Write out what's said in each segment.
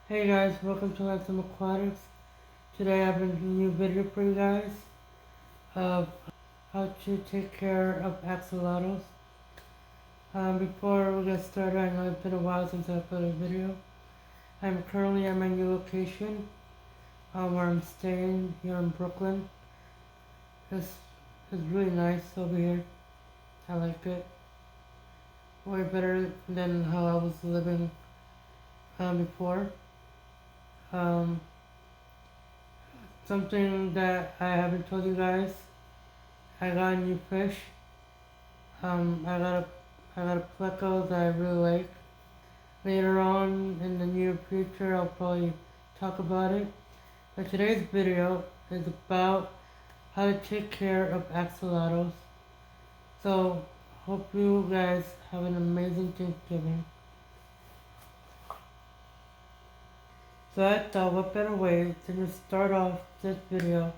Hey guys, welcome to Aquatics. Today I have a new video for you guys of how to take care of axolotls. Before we get started, I know it's been a while since I put a video. I'm currently at my new location where I'm staying here in Brooklyn. It's really nice over here. I like it. Way better than how I was living before. Um, Something that I haven't told you guys, I got a new fish. I got a pleco that I really like. Later on in the near future, I'll probably talk about it. But today's video is about how to take care of axolotls. So, hope you guys have an amazing Thanksgiving. So I thought what better way than to start off this video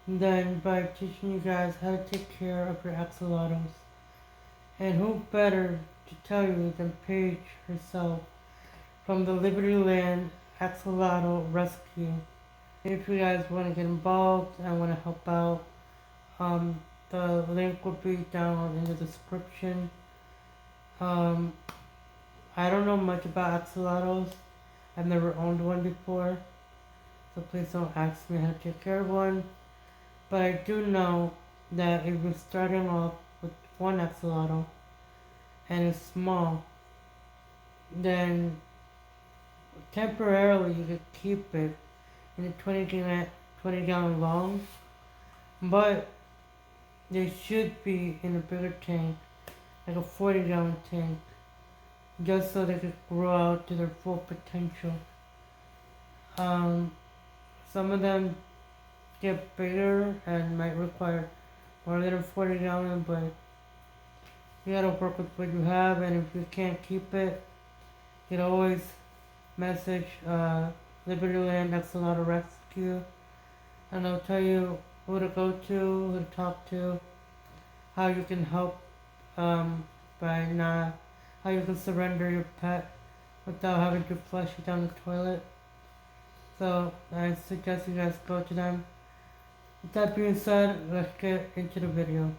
than by teaching you guys how to take care of your axolotls. And who better to tell you than Paige herself from the LIBERTYLAND Axolotl Rescue. If you guys want to get involved and want to help out, the link will be down in the description. I don't know much about axolotls. I've never owned one before, so please don't ask me how to take care of one. But I do know that if you're starting off with one axolotl and it's small, then temporarily you could keep it in a 20 gallon long, but they should be in a bigger tank, like a 40-gallon tank, just so they could grow out to their full potential. Some of them get bigger and might require more than a 40 gallon, but you gotta work with what you have, and if you can't keep it, you can always message LIBERTYLAND Axolotl Rescue, and they'll tell you who to go to, who to talk to, how you can help how you can surrender your pet without having to flush it down the toilet. So I suggest you guys go to them. With that being said, let's get into the video.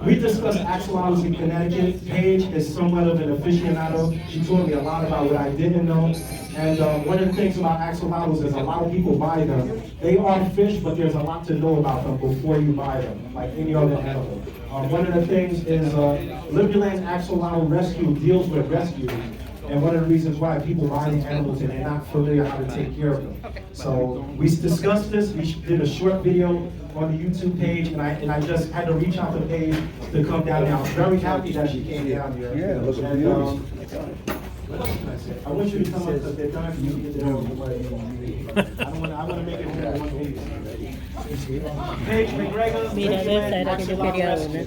We discussed axolotls in Connecticut. Paige is somewhat of an aficionado. She told me a lot about what I didn't know. And one of the things about axolotls is a lot of people buy them. They are fish, but there's a lot to know about them before you buy them, like any other animal. One of the things is LIBERTYLAND Axolotl Rescue deals with rescue. And one of the reasons why people buy the animals and they're not familiar how to take care of them. So we discussed this. We did a short video on the YouTube page, and I just had to reach out to Paige to come down here. I was very happy that she came down here. Yeah, look at what else can I say? I want you to come up because they're done for you to get there. I want to make it one piece. Paige McGregor. Mira, ves, era que yo quería una.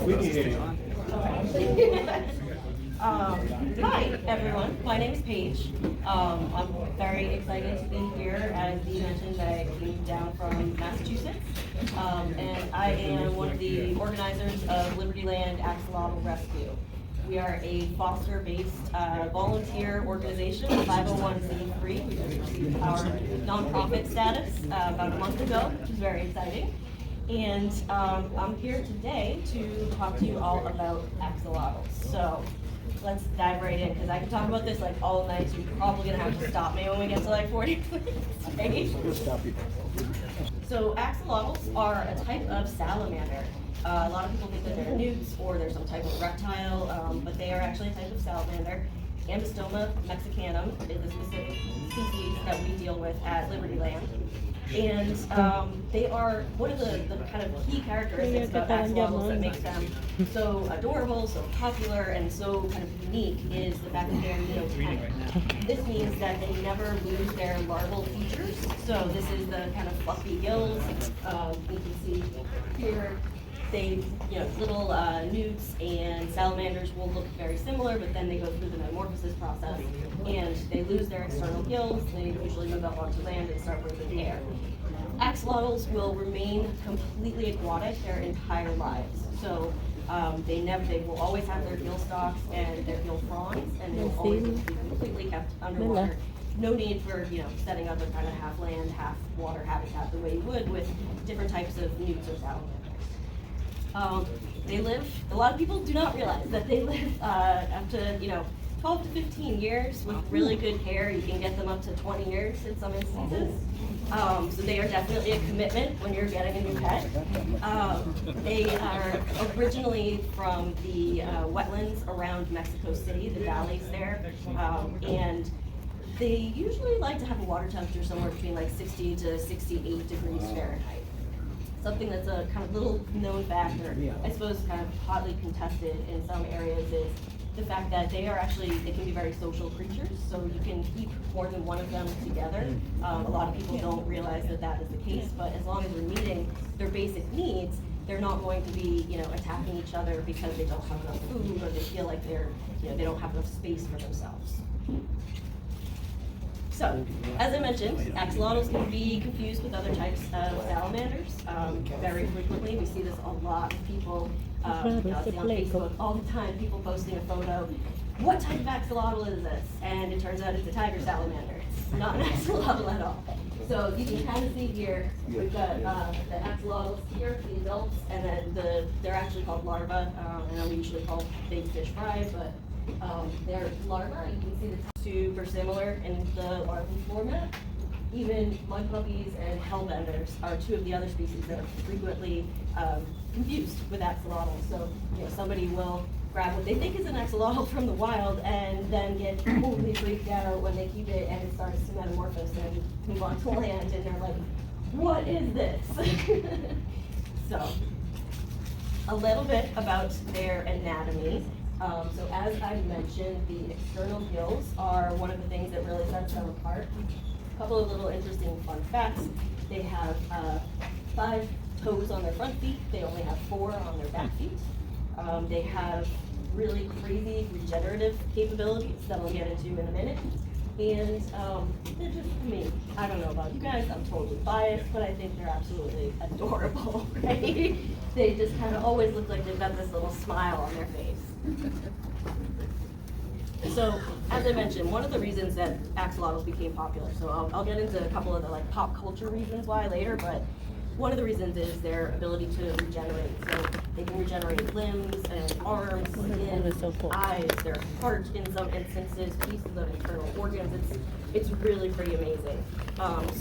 We can hear you. Hi everyone, my name is Paige. I'm very excited to be here. As Dee mentioned, I came down from Massachusetts, and I am one of the organizers of LIBERTYLAND Axolotl Rescue. We are a foster-based volunteer organization, 501c3. We just received our nonprofit status about a month ago, which is very exciting. And I'm here today to talk to you all about axolotls. So let's dive right in, because I can talk about this like all night, so you're probably gonna have to stop me when we get to like 40 minutes. So axolotls are a type of salamander. A lot of people think that they're newts or they're some type of reptile, but they are actually a type of salamander. Ambystoma mexicanum is the specific species that we deal with at LIBERTYLAND. And they are one of the kind of key characteristics about axolotls that makes them so adorable, so popular, and so kind of unique is the fact that they're neotenic. This means that they never lose their larval features. So this is the kind of fluffy gills. You can see here. They, little newts and salamanders will look very similar, but then they go through the metamorphosis process and they lose their external gills. They usually move up onto land and start breathing air. Axolotls will remain completely aquatic their entire lives. So they will always have their gill stalks and their gill fronds, and they'll always be completely kept underwater. No need for, setting up a kind of half land, half water habitat the way you would with different types of newts or salamanders. They live, a lot of people do not realize that they live up to, 12 to 15 years with really good care. You can get them up to 20 years in some instances. So they are definitely a commitment when you're getting a new pet. They are originally from the wetlands around Mexico City, the valleys there. And they usually like to have a water temperature somewhere between like 60 to 68 degrees Fahrenheit. Something that's a kind of little known fact, or I suppose kind of hotly contested in some areas, is the fact that they can be very social creatures, so you can keep more than one of them together. A lot of people don't realize that that is the case, but as long as they're meeting their basic needs, they're not going to be, attacking each other because they don't have enough food, or they feel like they don't have enough space for themselves. So, as I mentioned, axolotls can be confused with other types of salamanders very frequently. We see this a lot of people, I see on Facebook all the time, people posting a photo. What type of axolotl is this? And it turns out it's a tiger salamander. It's not an axolotl at all. So you can kind of see here, we've got the axolotls here, the adults, and then they're actually called larvae. I know we usually call big fish fry, but they're larvae. You can see the super similar in the larval format. Even mud puppies and hellbenders are two of the other species that are frequently confused with axolotls. So somebody will grab what they think is an axolotl from the wild and then get totally freaked out when they keep it and it starts to metamorphose and move on to land, and they're like, what is this? So, a little bit about their anatomy. So as I mentioned, the external gills are one of the things that really sets them apart. A couple of little interesting fun facts. They have 5 toes on their front feet. They only have 4 on their back feet. They have really crazy regenerative capabilities that I'll get into in a minute. And they're just, I don't know about you guys, I'm totally biased, but I think they're absolutely adorable, right? They just kind of always look like they've got this little smile on their face. So, as I mentioned, one of the reasons that axolotls became popular, so I'll get into a couple of the pop culture reasons why later, but one of the reasons is their ability to regenerate. So they can regenerate limbs and arms, skin, eyes, their heart in some instances, pieces of internal organs. It's really pretty amazing.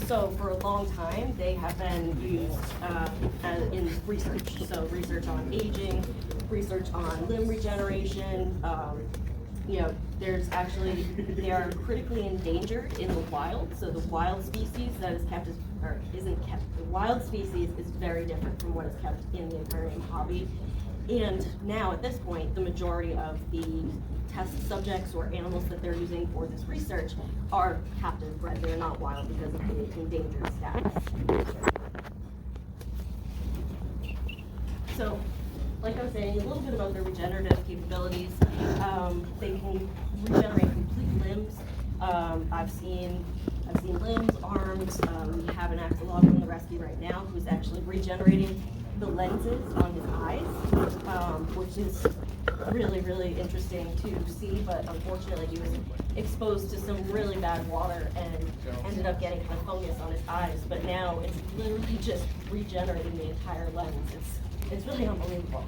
So for a long time, they have been used in research. So research on aging, research on limb regeneration. They are critically endangered in the wild. So the wild species that is kept isn't kept. The wild species is very different from what is kept in the aquarium hobby. And now at this point, the majority of the test subjects or animals that they're using for this research are captive bred. They're not wild because of the endangered status. So, like I was saying, a little bit about their regenerative capabilities. They can regenerate complete limbs. I've seen limbs, arms. We have an axolotl in the rescue right now who's actually regenerating the lenses on his eyes, which is really, really interesting to see, but unfortunately he was exposed to some really bad water and ended up getting kind of fungus on his eyes, but now it's literally just regenerating the entire lens. It's really unbelievable.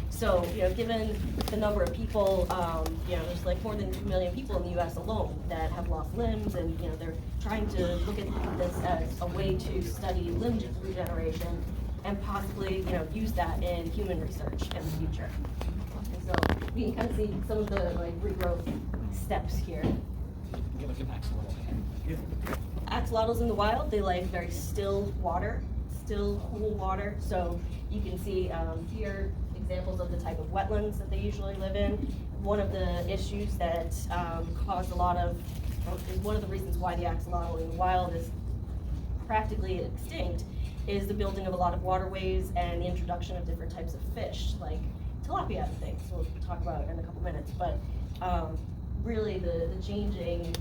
So, given the number of people, there's more than 2 million people in the U.S. alone that have lost limbs, and, they're trying to look at this as a way to study limb regeneration and possibly, use that in human research in the future. And so, we can kind of see some of the, regrowth steps here. Axolotls in the wild, they like very still water, still cool water. So you can see here examples of the type of wetlands that they usually live in. One of the issues that caused is one of the reasons why the axolotl in the wild is practically extinct, is the building of a lot of waterways and the introduction of different types of fish, like tilapia and things. We'll talk about it in a couple minutes, but really the changing,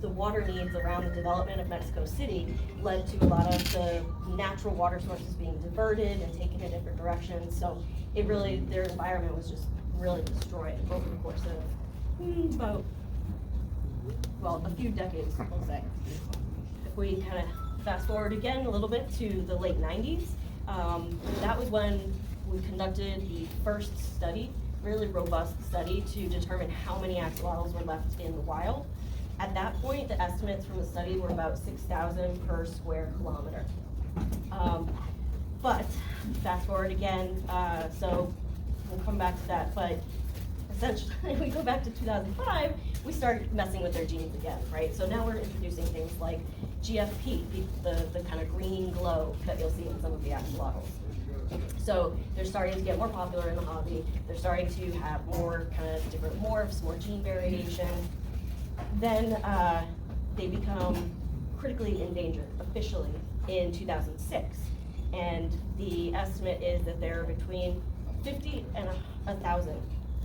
the water needs around the development of Mexico City led to a lot of the natural water sources being diverted and taken in different directions. So their environment was just really destroyed over the course of about well, a few decades, we'll say. If we kind of fast forward again a little bit to the late 90s, that was when we conducted the first study, really robust study, to determine how many axolotls were left in the wild. At that point, the estimates from the study were about 6,000 per square kilometer. But fast forward again, so we'll come back to that, but essentially, we go back to 2005, we started messing with their genes again, right? So now we're introducing things like GFP, the kind of green glow that you'll see in some of the axolotls. So they're starting to get more popular in the hobby. They're starting to have more kind of different morphs, more gene variation. Then they become critically endangered officially in 2006. And the estimate is that there are between 50 and 1,000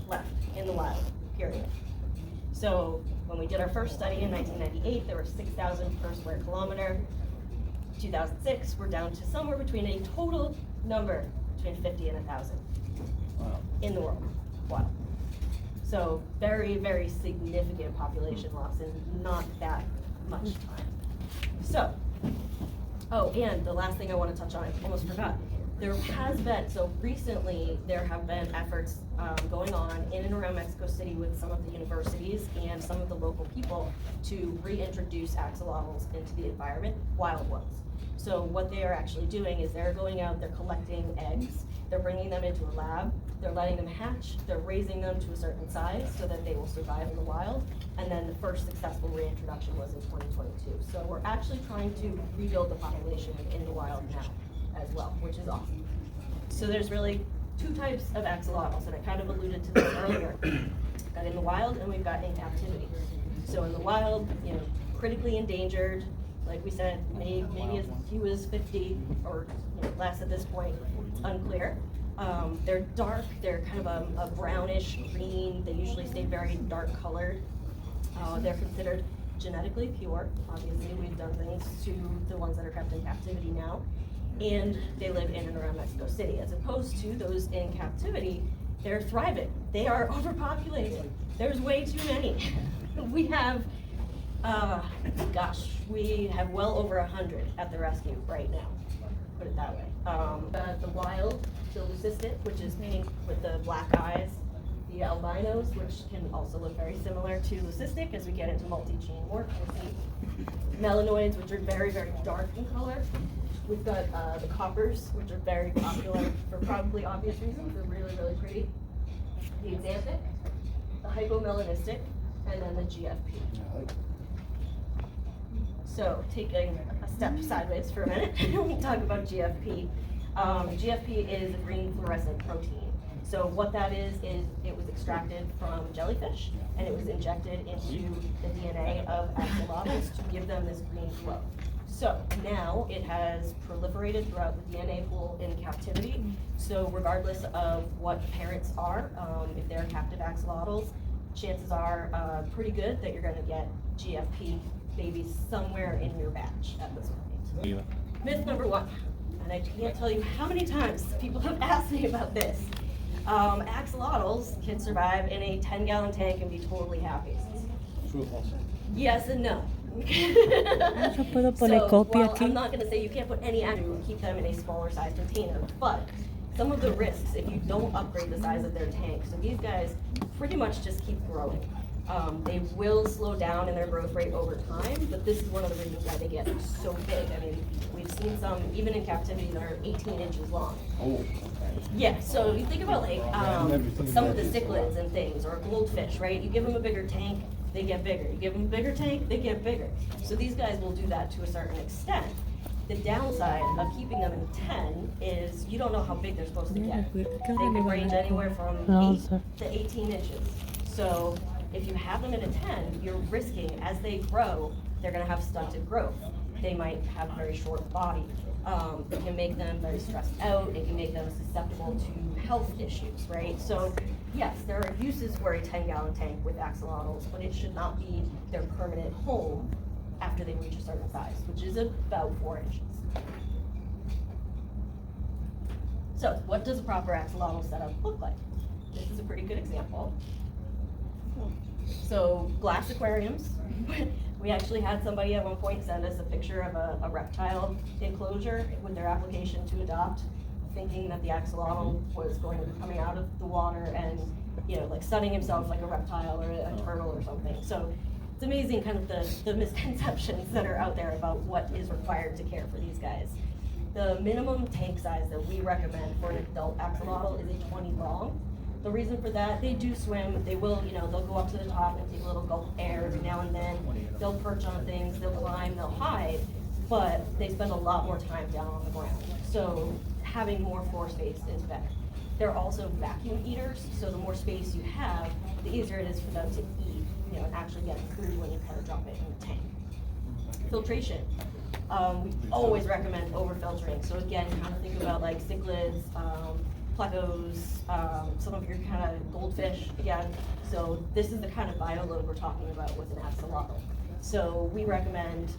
left in the wild, period. So when we did our first study in 1998, there were 6,000 per square kilometer. 2006, we're down to somewhere between a total number between 50 and 1,000 in the world. Wow. So very, very significant population loss in not that much time. So, oh, and the last thing I want to touch on, I almost forgot. There has been, so recently, there have been efforts going on in and around Mexico City with some of the universities and some of the local people to reintroduce axolotls into the environment, wild ones. So what they are actually doing is they're going out, they're collecting eggs, they're bringing them into a lab, they're letting them hatch, they're raising them to a certain size so that they will survive in the wild, and then the first successful reintroduction was in 2022. So we're actually trying to rebuild the population in the wild now as well, which is awesome. So there's really two types of axolotls, and I kind of alluded to this earlier. We've got in the wild and we've got in captivity. So in the wild, you know, critically endangered, like we said, maybe as few as 50 or less at this point, unclear. They're dark, they're kind of a brownish green, they usually stay very dark colored. They're considered genetically pure. Obviously, we've done things to the ones that are kept in captivity now. And they live in and around Mexico City, as opposed to those in captivity. They're thriving. They are overpopulated. There's way too many. We have, we have well over 100 at the rescue right now, put it that way. The wild, the leucistic, which is pink with the black eyes, the albinos, which can also look very similar to leucistic as we get into multi-gene morph. Melanoids, which are very, very dark in color. We've got the coppers, which are very popular for probably obvious reasons. They're really, really pretty. The xanthic, the hypomelanistic, and then the GFP. So taking a step sideways for a minute, we talk about GFP. GFP is a green fluorescent protein. So what that is it was extracted from jellyfish, and it was injected into the DNA of axolotls to give them this green glow. So now it has proliferated throughout the DNA pool in captivity. So regardless of what the parents are, if they're captive axolotls, chances are pretty good that you're going to get GFP babies somewhere in your batch at this point. Yeah. Myth number one, and I can't tell you how many times people have asked me about this. Axolotls can survive in a 10-gallon tank and be totally happy. True or false? Yes and no. ¿Puedo poner So, copia well, aquí? I'm not going to say you can't put any animal, keep them in a smaller size container, but some of the risks if you don't upgrade the size of their tank. So these guys pretty much just keep growing. They will slow down in their growth rate over time, but this is one of the reasons why they get so big. I mean, we've seen some, even in captivity, that are 18 inches long. Oh, okay. Yeah, so you think about like some of the cichlids and things, or a goldfish, right? You give them a bigger tank, they get bigger. You give them a bigger tank, they get bigger. So these guys will do that to a certain extent. The downside of keeping them in 10 is you don't know how big they're supposed to get. They can range anywhere from 8 to 18 inches. So if you have them in a 10, you're risking, as they grow, they're gonna have stunted growth. They might have a very short body. It can make them very stressed out. It can make them susceptible to health issues, right? So yes, there are uses for a 10-gallon tank with axolotls, but it should not be their permanent home after they reach a certain size, which is about 4 inches. So what does a proper axolotl setup look like? This is a pretty good example. So glass aquariums, We actually had somebody at one point send us a picture of a reptile enclosure with their application to adopt, thinking that the axolotl was going to be coming out of the water and, you know, like sunning himself like a reptile or a turtle or something. So it's amazing kind of the misconceptions that are out there about what is required to care for these guys. The minimum tank size that we recommend for an adult axolotl is a 20 long. The reason for that, they do swim, they will, you know, they'll go up to the top and take a little gulp of air every now and then. They'll perch on things, they'll climb, they'll hide, but they spend a lot more time down on the ground. So having more floor space is better. They're also vacuum eaters, so the more space you have, the easier it is for them to eat, you know, and actually get food when you kind of drop it in the tank. Filtration. We always recommend over-filtering. So again, kind of think about like cichlids, plecos, some of your kind of goldfish, again. So this is the kind of bioload we're talking about with an axolotl. So we recommend,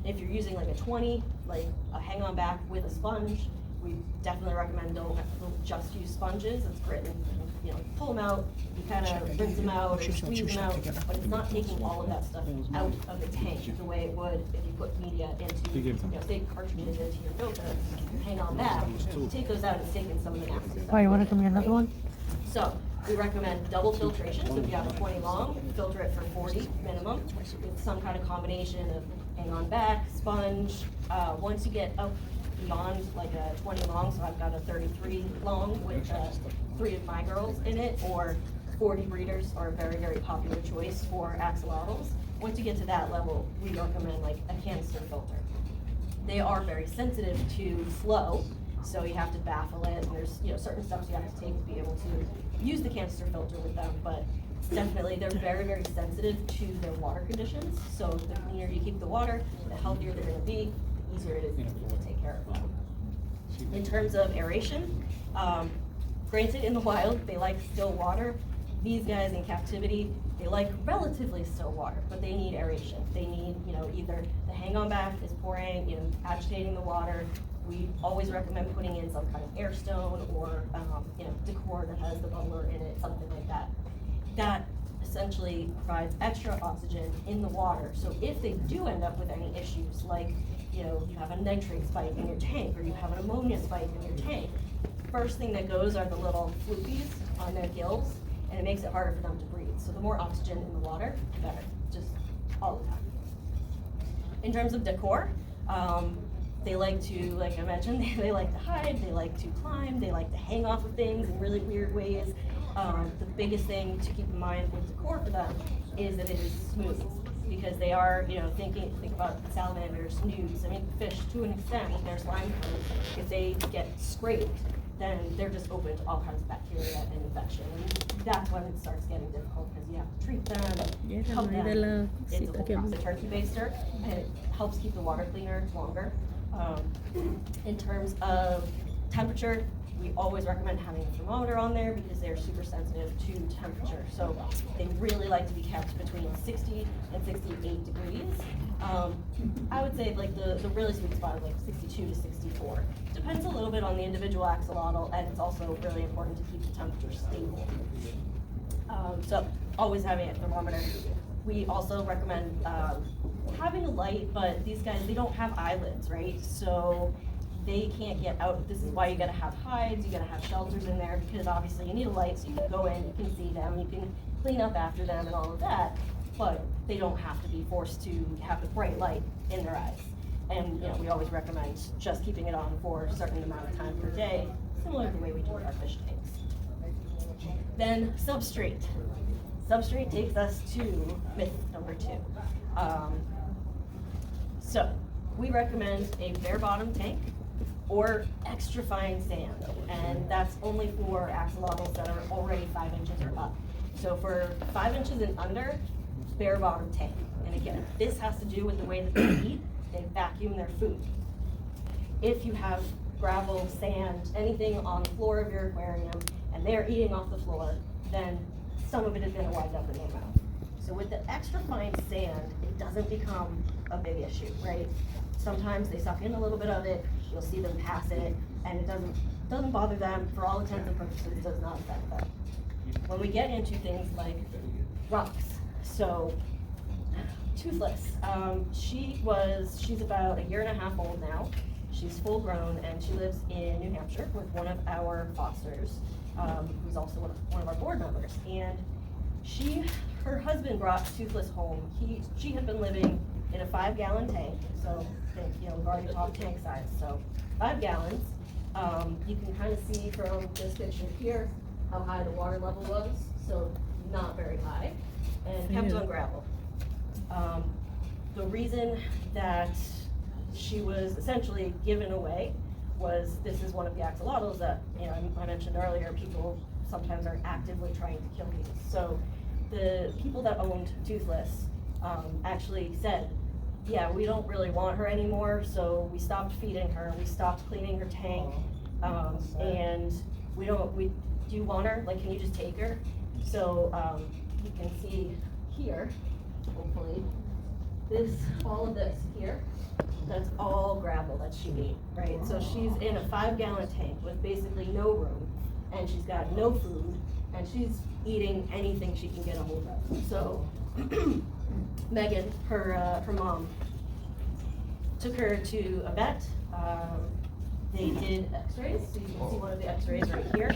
if you're using like a 20, like a hang-on back with a sponge, we definitely recommend don't just use sponges. It's great. You know, pull them out, you kind of rinse them out, or squeeze them out, but it's not taking all of that stuff out of the tank the way it would if you put media into, you know, say cartridges into your filter, hang on back, take those out, it's taking some of the nasty stuff. Oh, you want to give me another one? So we recommend double filtration. So if you have a 20 long, filter it for 40 minimum with some kind of combination of hang on back, sponge. Once you get up beyond like a 20 long, so I've got a 33 long with 3 of my girls in it, or 40 breeders are a very, very popular choice for axolotls. Once you get to that level, we recommend like a canister filter. They are very sensitive to flow, so you have to baffle it, and there's, you know, certain steps you have to take to be able to use the canister filter with them, but definitely they're very, very sensitive to their water conditions. So the cleaner you keep the water, the healthier they're gonna be, the easier it is to take care of them. In terms of aeration, granted in the wild, they like still water. These guys in captivity, they like relatively still water, but they need aeration. They need, you know, either the hang-on back is pouring, you know, agitating the water. We always recommend putting in some kind of air stone or, you know, decor that has the bubbler in it, something like that. That essentially provides extra oxygen in the water. So if they do end up with any issues, like, you know, you have a nitrate spike in your tank, or you have an ammonia spike in your tank, first thing that goes are the little floopies on their gills, and it makes it harder for them to breathe. So the more oxygen in the water, the better, just all the time. In terms of decor, they like to, like I mentioned, they like to hide, they like to climb, they like to hang off of things in really weird ways. The biggest thing to keep in mind with decor for them is that it is smooth, because they are, you know, think about salamanders, newts, I mean, fish to an extent with their slime coats. If they get scraped, then they're just open to all kinds of bacteria and infection. And that's when it starts getting difficult, because you have to treat them, help them. It's a it's a turkey baster, and it helps keep the water cleaner longer. In terms of temperature, we always recommend having a thermometer on there because they're super sensitive to temperature. So they really like to be kept between 60 and 68 degrees. I would say like the really sweet spot is like 62 to 64. Depends a little bit on the individual axolotl, and it's also really important to keep the temperature stable. So always having a thermometer. We also recommend having a light, but these guys, they don't have eyelids, right? So they can't get out. This is why you gotta have hides, you gotta have shelters in there, because obviously you need a light so you can go in, you can see them, you can clean up after them and all of that, but they don't have to be forced to have a bright light in their eyes. And, you know, we always recommend just keeping it on for a certain amount of time per day, similar to the way we do with our fish tanks. Then substrate. Substrate takes us to myth number 2. So we recommend a bare bottom tank or extra fine sand, and that's only for axolotls that are already 5 inches or up. So for 5 inches and under, bare bottom tank. And again, this has to do with the way that they eat. They vacuum their food. If you have gravel, sand, anything on the floor of your aquarium, and they're eating off the floor, then some of it is gonna wind up in their mouth. So with the extra fine sand, it doesn't become a big issue, right? Sometimes they suck in a little bit of it, you'll see them pass it, and it doesn't bother them. For all intents and purposes, it does not affect them. When we get into things like rocks, so Toothless. She's about a year and a half old now. She's full grown and she lives in New Hampshire with one of our fosters, who's also one of our board members. And her husband brought Toothless home. She had been living in a 5-gallon tank, so we've already talked tank size, so 5 gallons. You can kind of see from this picture here how high the water level was, so not very high, and kept on gravel. The reason that she was essentially given away was this is one of the axolotls that I mentioned earlier. People sometimes are actively trying to kill these. So the people that owned Toothless actually said, yeah, we don't really want her anymore, so we stopped feeding her, we stopped cleaning her tank, and do you want her? Like, can you just take her? So you can see here, hopefully, all of this here, that's all gravel that she ate, right? So she's in a 5-gallon tank with basically no room, and she's got no food, and she's eating anything she can get a hold of. So Megan, her mom, took her to a vet. They did x-rays, so you can see one of the x-rays right here,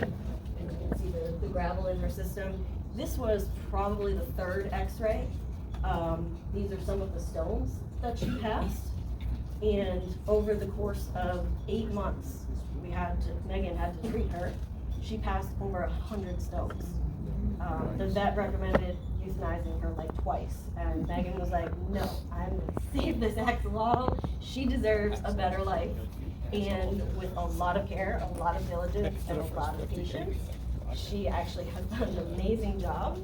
and you can see the gravel in her system. This was probably the 3rd x-ray. These are some of the stones that she passed, and over the course of 8 months, Megan had to treat her. She passed over 100 stones. The vet recommended euthanizing her like twice, and Megan was like, no, I'm gonna save this axolotl. She deserves a better life. And with a lot of care, a lot of diligence, and a lot of patience, she actually has done an amazing job.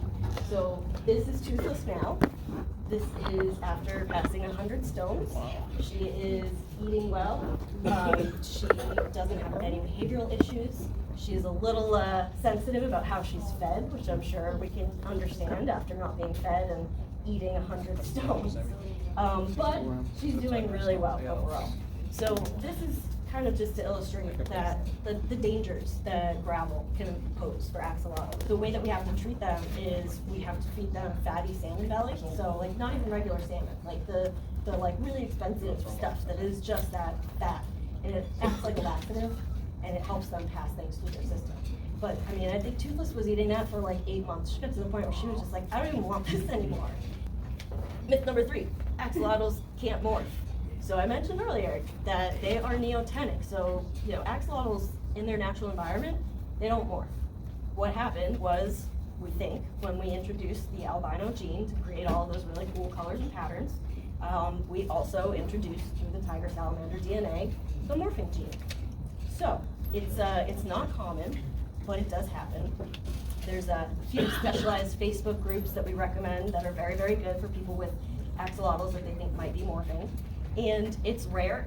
So this is Toothless now. This is after passing 100 stones. She is eating well. She doesn't have any behavioral issues. She's a little sensitive about how she's fed, which I'm sure we can understand after not being fed and eating 100 stones. But she's doing really well overall. So this is kind of just to illustrate that the dangers that gravel can pose for axolotl. The way that we have to treat them is we have to feed them fatty salmon belly, so like not even regular salmon, like the like really expensive stuff that is just that fat, and it acts like a laxative, and it helps them pass things through their system. But I mean, I think Toothless was eating that for like 8 months. She got to the point where she was just like, I don't even want this anymore. Myth number 3, axolotls can't morph. So I mentioned earlier that they are neotenic. So, axolotls in their natural environment, they don't morph. What happened was, we think, when we introduced the albino gene to create all of those really cool colors and patterns, we also introduced through the tiger salamander DNA the morphing gene. So it's not common, but it does happen. There's a few specialized Facebook groups that we recommend that are very, very good for people with axolotls that they think might be morphing. And it's rare,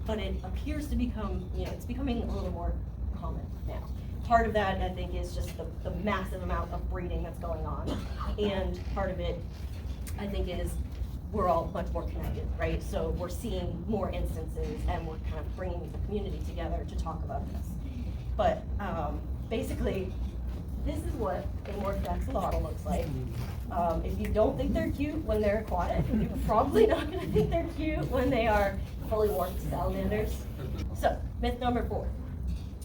but it appears to become, it's becoming a little more common now. Part of that, I think, is just the massive amount of breeding that's going on. And part of it, I think, is we're all much more connected, right? So we're seeing more instances, and we're kind of bringing the community together to talk about this. But basically, this is what a morphed axolotl looks like. If you don't think they're cute when they're aquatic, you're probably not going to think they're cute when they are fully morphed salamanders. So, myth number 4.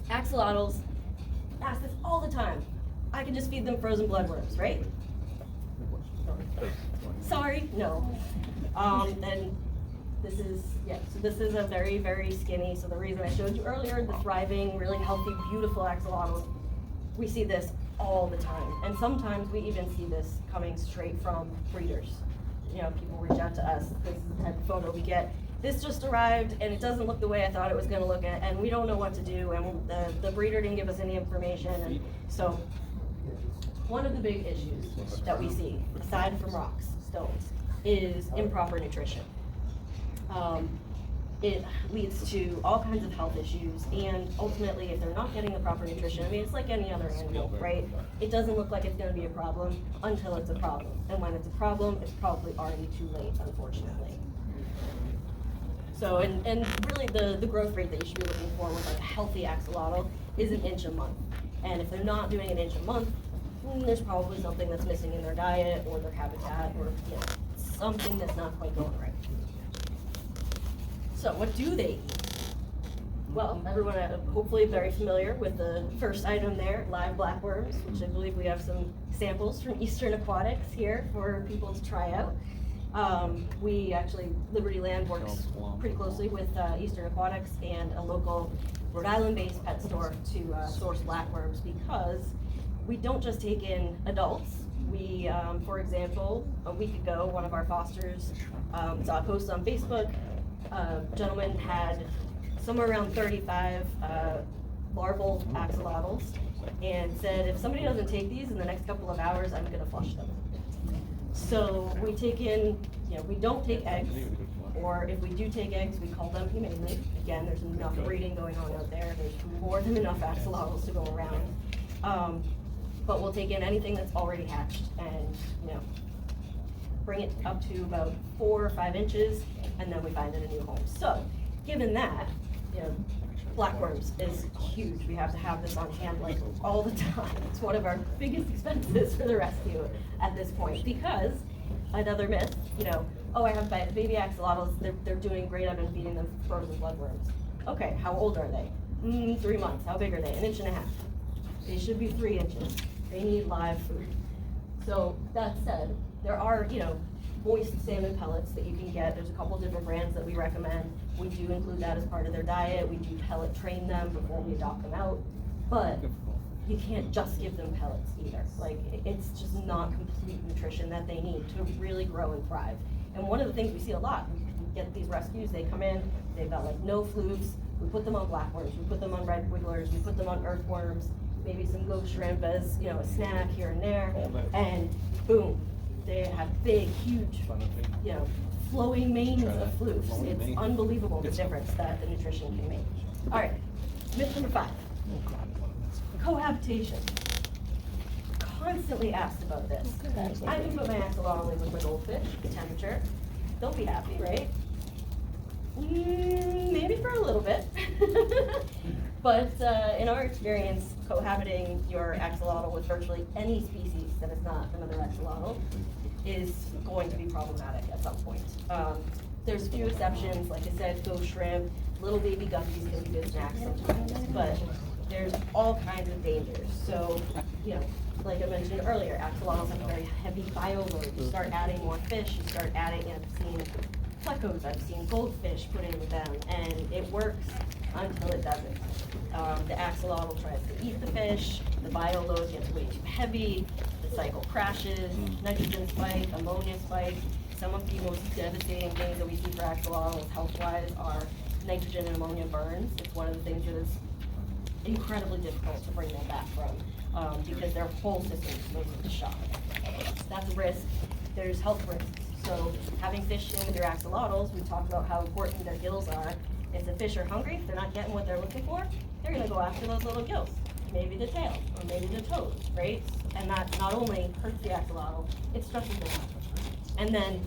Axolotls ask this all the time. I can just feed them frozen bloodworms, right? Sorry, no. Then this is a very, very skinny, so the reason I showed you earlier, the thriving, really healthy, beautiful axolotls, we see this all the time. And sometimes we even see this coming straight from breeders. People reach out to us, this is the type of photo we get. This just arrived and it doesn't look the way I thought it was gonna look, and we don't know what to do, and the breeder didn't give us any information. And so one of the big issues that we see, aside from rocks, stones, is improper nutrition. It leads to all kinds of health issues, and ultimately, if they're not getting the proper nutrition, I mean, it's like any other animal, right? It doesn't look like it's going to be a problem until it's a problem, and when it's a problem, it's probably already too late, unfortunately. So, and really, the growth rate that you should be looking for with like a healthy axolotl is an inch a month, and if they're not doing an inch a month, there's probably something that's missing in their diet or their habitat, or something that's not quite going right. So what do they eat? Well, everyone hopefully very familiar with the first item there, live blackworms, which I believe we have some samples from Eastern Aquatics here for people to try out. We actually, LIBERTYLAND works pretty closely with Eastern Aquatics and a local Rhode Island-based pet store to source blackworms, because we don't just take in adults. We, for example, a week ago, one of our fosters saw a post on Facebook. A gentleman had somewhere around 35 larval axolotls and said, if somebody doesn't take these in the next couple of hours, I'm gonna flush them. So we take in, we don't take eggs, or if we do take eggs, we cull them humanely. Again, there's enough breeding going on out there. There's more than enough axolotls to go around. But we'll take in anything that's already hatched and, bring it up to about 4 or 5 inches, and then we find it a new home. So, given that, blackworms is huge. We have to have this on hand like all the time. It's one of our biggest expenses for the rescue at this point, because another myth, oh, I have baby axolotls, they're doing great, I've been feeding them frozen bloodworms. Okay, how old are they? 3 months. How big are they? 1.5 inches. They should be 3 inches. They need live food. So that said, there are, moist salmon pellets that you can get. There's a couple different brands that we recommend. We do include that as part of their diet. We do pellet train them before we adopt them out. But you can't just give them pellets either. Like, it's just not complete nutrition that they need to really grow and thrive. And one of the things we see a lot, we get these rescues, they come in, they've got like no flukes. We put them on blackworms, we put them on red wigglers, we put them on earthworms, maybe some ghost shrimp as, a snack here and there, and boom, they have big, huge, flowing manes of flukes. It's unbelievable the difference that the nutrition can make. All right, myth number 5, cohabitation. Constantly asked about this. I can put my axolotl in with my goldfish, temperature. They'll be happy, right? Maybe for a little bit. But in our experience, cohabiting your axolotl with virtually any species that is not another axolotl is going to be problematic at some point. There's a few exceptions, like I said, ghost shrimp, little baby guppies can be good snacks sometimes, but there's all kinds of dangers. So, like I mentioned earlier, axolotls have a very heavy bioload. You start adding more fish, you start adding, I've seen plecos, I've seen goldfish put in with them, and it works until it doesn't. The axolotl tries to eat the fish, the bioload gets way too heavy, the cycle crashes, nitrogen spike, ammonia spike. Some of the most devastating things that we see for axolotls health-wise are nitrogen and ammonia burns. It's one of the things that is incredibly difficult to bring them back from, because their whole system goes into shock. That's a risk. There's health risks. So having fish in with your axolotls, we talked about how important their gills are. If the fish are hungry, if they're not getting what they're looking for, they're gonna go after those little gills. Maybe the tail, or maybe the toes, right? And that not only hurts the axolotl, it stresses them out. And then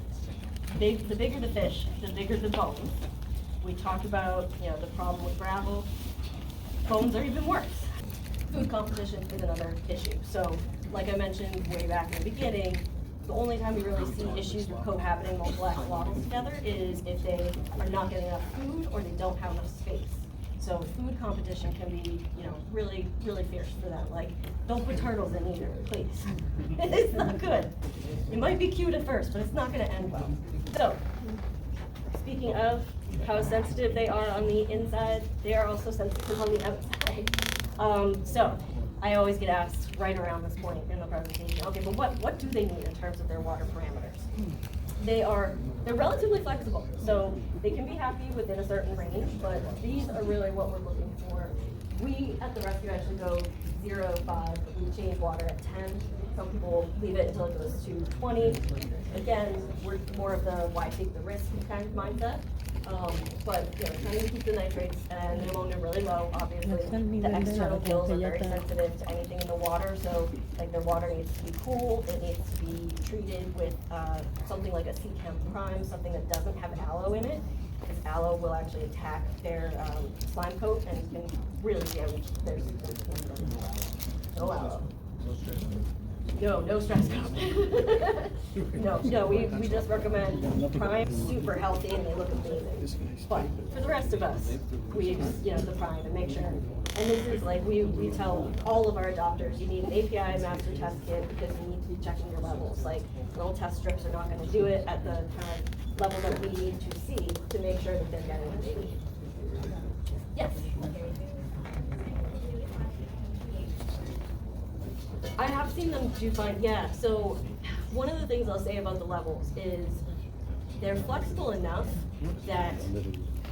the bigger the fish, the bigger the bones. We talked about, the problem with gravel. Bones are even worse. Food composition is another issue. So, like I mentioned way back in the beginning, the only time we really see issues with cohabiting multiple axolotls together is if they are not getting enough food or they don't have enough space. So food competition can be, really, really fierce for them. Like, don't put turtles in either, please. It's not good. It might be cute at first, but it's not gonna end well. So, speaking of how sensitive they are on the inside, they are also sensitive on the outside. So, I always get asked right around this point in the presentation, okay, but what do they need in terms of their water parameters? They're relatively flexible, so they can be happy within a certain range, but these are really what we're looking for. We at the rescue actually go 0 to 5, we change water at 10. Some people leave it until it goes to 20. Again, we're more of the why take the risk kind of mindset. But trying to keep the nitrates and the ammonia really low, obviously. The external gills are very sensitive to anything in the water, so like their water needs to be cool, it needs to be treated with something like a C-Chem prime, something that doesn't have aloe in it, because aloe will actually attack their slime coat and can really damage their skin. No aloe. No stress cup. No, we just recommend Prime, super healthy and they look amazing. But for the rest of us, we use, the Prime and make sure. And this is like, we tell all of our adopters, you need an API master test kit because you need to be checking your levels. Like, little test strips are not gonna do it at the kind of level that we need to see to make sure that they're getting what they need. Yes? I have seen them do fine, yeah. So one of the things I'll say about the levels is they're flexible enough that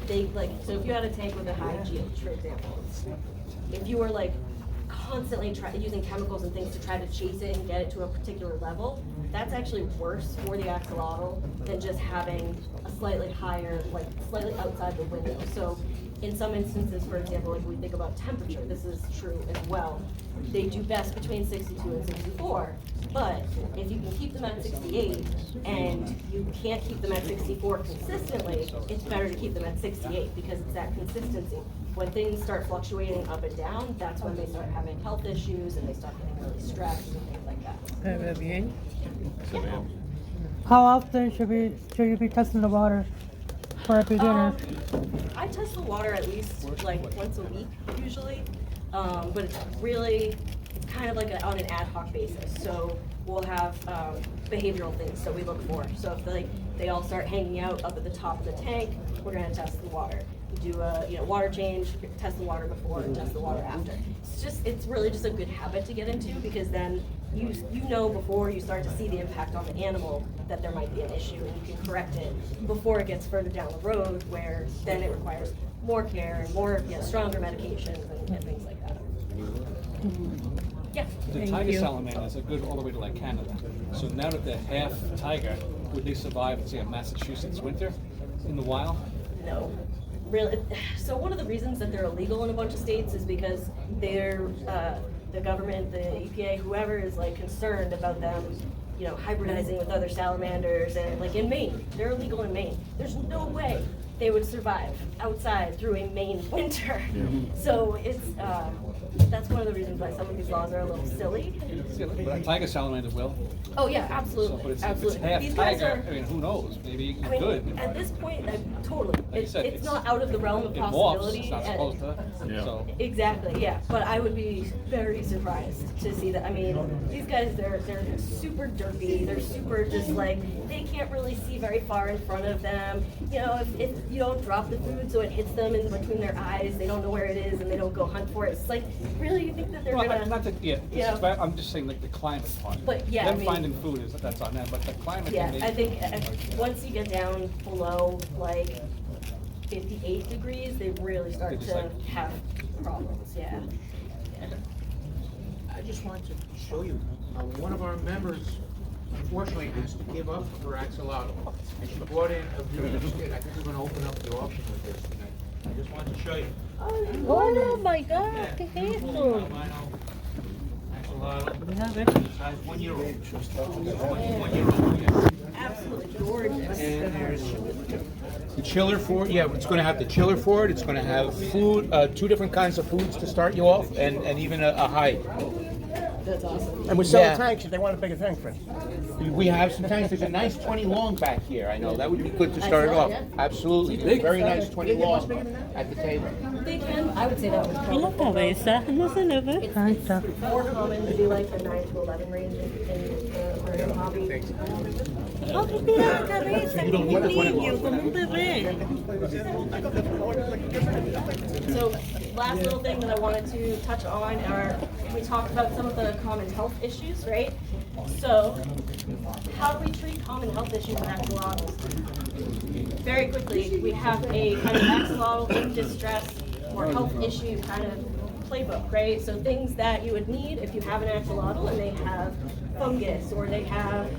they so if you had a tank with a high GH, for example, if you were like constantly using chemicals and things to try to chase it and get it to a particular level, that's actually worse for the axolotl than just having a slightly higher, like slightly outside the window. So in some instances, for example, like we think about temperature, this is true as well. They do best between 62 and 64, but if you can keep them at 68 and you can't keep them at 64 consistently, it's better to keep them at 68 because it's that consistency. When things start fluctuating up and down, that's when they start having health issues and they start getting really stressed and things like that. Very bien. How often should you be testing the water for a beginner? I test the water at least like once a week usually, but it's kind of like on an ad hoc basis. So we'll have behavioral things that we look for. So if they all start hanging out up at the top of the tank, we're gonna test the water. We do a water change, test the water before, and test the water after. It's really just a good habit to get into because then you know before you start to see the impact on the animal that there might be an issue and you can correct it before it gets further down the road where then it requires more care and more stronger medications and things like that. Yeah. The tiger salamanders are good all the way to like Canada. So now that they're half tiger, would they survive, say, a Massachusetts winter in the wild? No. Really, so one of the reasons that they're illegal in a bunch of states is because they're the government, the EPA, whoever is like concerned about them, hybridizing with other salamanders, and like in Maine, they're illegal in Maine. There's no way they would survive outside through a Maine winter. So that's one of the reasons why some of these laws are a little silly. But a tiger salamander will. Oh yeah, absolutely. So, but absolutely. if it's half These guys tiger, are, who knows? Maybe good. At this point, totally. Like you said, it's not out of the realm of it morphs, possibility. it's not supposed to. Yeah. So. Exactly, yeah. But I would be very surprised to see that. I mean, these guys, they're super derpy. They're super just like, they can't really see very far in front of them. If you don't drop the food so it hits them in between their eyes, they don't know where it is and they don't go hunt for it. It's like, really, you think that they're gonna... Not that, I'm just saying like the climate part. But yeah, them finding food that's on them, but the climate. Yeah, I think once you get down below like 58 degrees, they really start to have problems. Yeah. I just wanted to show you, one of our members unfortunately has to give up her axolotl, and she brought in a really kid. I think we're gonna open up the auction with this tonight. I just wanted to show you. Oh my God, ¿qué es esto? Axolotl, size 1 year old. 1 year old, yes. Absolutely gorgeous. And there's the chiller for it. Yeah, it's going to have the chiller for it. It's going to have food, 2 different kinds of foods to start you off, and even a hide. That's awesome. And we're selling tanks if they want a bigger tank, Chris. We have some tanks. There's a nice 20 long back here. I know that would be good to start it off. Absolutely, There's a very nice 20 long at the table. They can, I would say that was Y la probably cabeza, no se le ve. it's more common to do like the 9 to 11 range in the aquarium hobby. Oh, mira la cabeza, como un niño, como un bebé. So last little thing that I wanted to touch on are, we talked about some of the common health issues, right? So how do we treat common health issues with axolotls? Very quickly, we have a kind of axolotl in distress or health issue kind of playbook, right? So things that you would need if you have an axolotl and they have fungus or they have,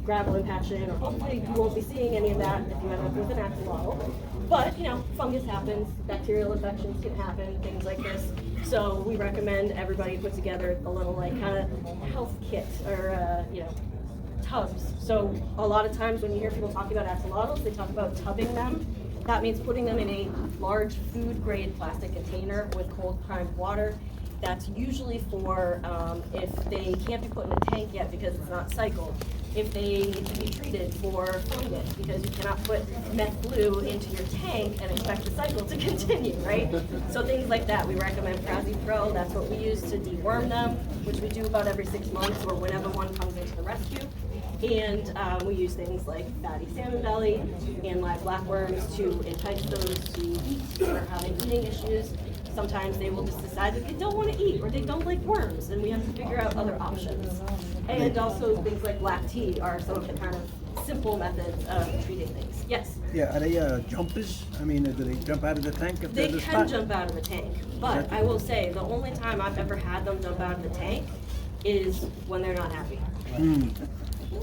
gravel impaction, or hopefully you won't be seeing any of that if you end up with an axolotl. But, fungus happens, bacterial infections can happen, things like this. So we recommend everybody put together a little kind of health kit or, tubs. So a lot of times when you hear people talking about axolotls, they talk about tubbing them. That means putting them in a large food grade plastic container with cold primed water That's usually for if they can't be put in a tank yet because it's not cycled. If they need to be treated for fungus, because you cannot put meth glue into your tank and expect the cycle to continue, right? So things like that, we recommend Prazi Pro. That's what we use to deworm them, which we do about every 6 months or whenever one comes into the rescue. And we use things like fatty salmon belly and live blackworms to entice those to eat or are having eating issues. Sometimes they will just decide that they don't want to eat or they don't like worms, and we have to figure out other options. And also things like black tea are some of the kind of simple methods of treating things. Yes? Yeah, are they jumpers? I mean, do they jump out of the tank if They they're the can spot? jump out of the tank, but I will say the only time I've ever had them jump out of the tank is when they're not happy.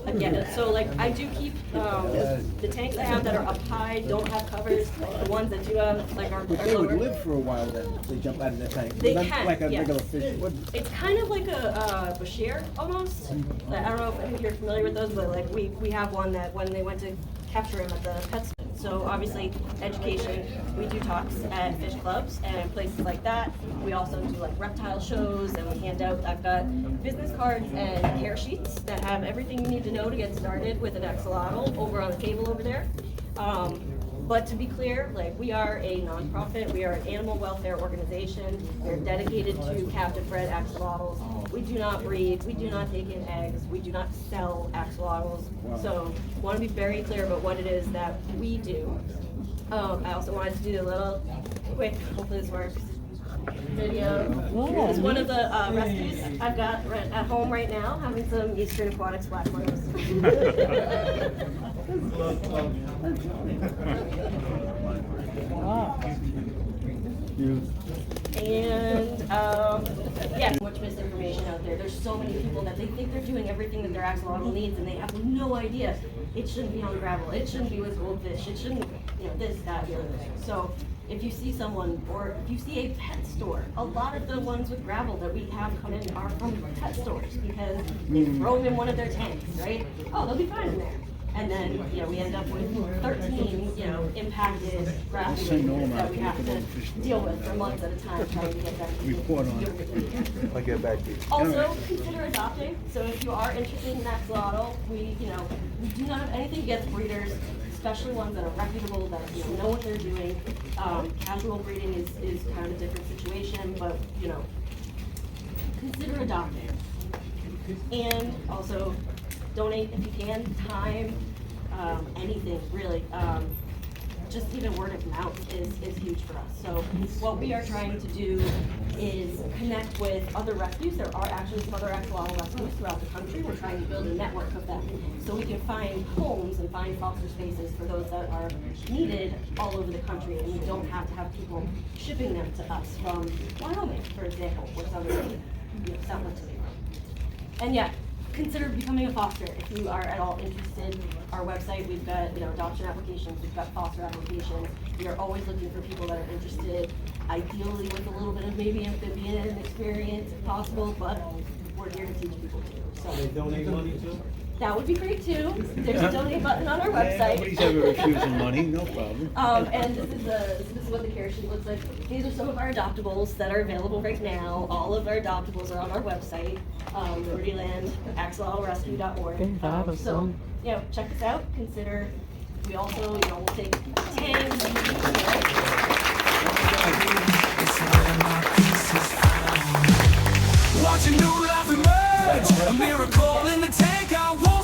Again, so like I do keep the tanks I have that are up high don't have covers. The ones that do have like are They would lower. live for a while then, if they jump out of the tank. They Not can, like a yes. regular fish would. It's kind of like a bashir almost. Like, I don't know if you're familiar with those, but like we have one that when they went to capture him at the pet store. So obviously education, we do talks at fish clubs and places like that. We also do like reptile shows and we hand out, I've got business cards and care sheets that have everything you need to know to get started with an axolotl over on the table over there. But to be clear, like we are a nonprofit, we are an animal welfare organization. We're dedicated to captive bred axolotls. We do not breed, we do not take in eggs, we do not sell axolotls. So want to be very clear about what it is that we do. I also wanted to do a little quick, hopefully this works, video. It's one of the rescues I've got right at home right now, having some Eastern Aquatics blackworms. And yeah, much misinformation out there. There's so many people that they think they're doing everything that their axolotl needs, and they have no idea. It shouldn't be on gravel. It shouldn't be with goldfish. It shouldn't, this, that, the other thing. So if you see someone, or if you see a pet store, a lot of the ones with gravel that we have come in are from pet stores because they throw them in one of their tanks, right? Oh, they'll be fine in there. And then, we end up with 13, impacted grass that we have to deal with for months at a time, trying to get them to Report on deal it. with it. I'll get back to you. Also, consider adopting. So if you are interested in axolotl, we do not have anything against breeders, especially ones that are reputable, that know what they're doing. Casual breeding is kind of a different situation, but consider adopting. And also donate if you can, time, anything really. Just even word of mouth is huge for us. So what we are trying to do is connect with other rescues. There are actually some other axolotl rescues throughout the country. We're trying to build a network of them. So we can find homes and find foster spaces for those that are needed all over the country. And we don't have to have people shipping them to us from Wyoming, for example, where somebody sent them to me from. And yeah, consider becoming a foster if you are at all interested. Our website, we've got adoption applications, we've got foster applications. We are always looking for people that are interested, ideally with a little bit of maybe amphibian experience if possible, but we're here to teach people too. So They donate money too? that would be great too. There's a donate button on our website. Nobody's ever refusing money, no problem. And this is what the care sheet looks like. These are some of our adoptables that are available right now. All of our adoptables are on our website, LIBERTYLAND, axolotlrescue.org. So, check us out. Consider, we also, we'll take tanks. Watch a new life emerge, a miracle in the tank. I want